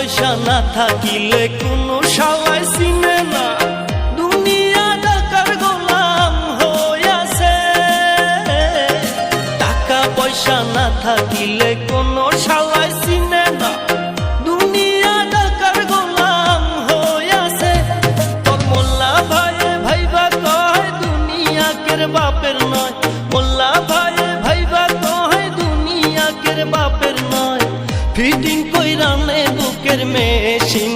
পয়সা না থাকিলে কোনো শালাই চিনে না, দুনিয়া টাকার গোলাম হইয়াছে। টাকা পয়সা না থাকিলে কোনো শালাই চিনে না, দুনিয়া টাকার গোলাম হইয়াছে। তোর মোল্লা ভাইয়ে ভাইবা কয় দুনিয়া কের বাপের নয়, মোল্লা ভাইয়ে ভাইবা কয় দুনিয়া কের বাপের নয়। ফিটিং কইরা নে বুকের মেশিন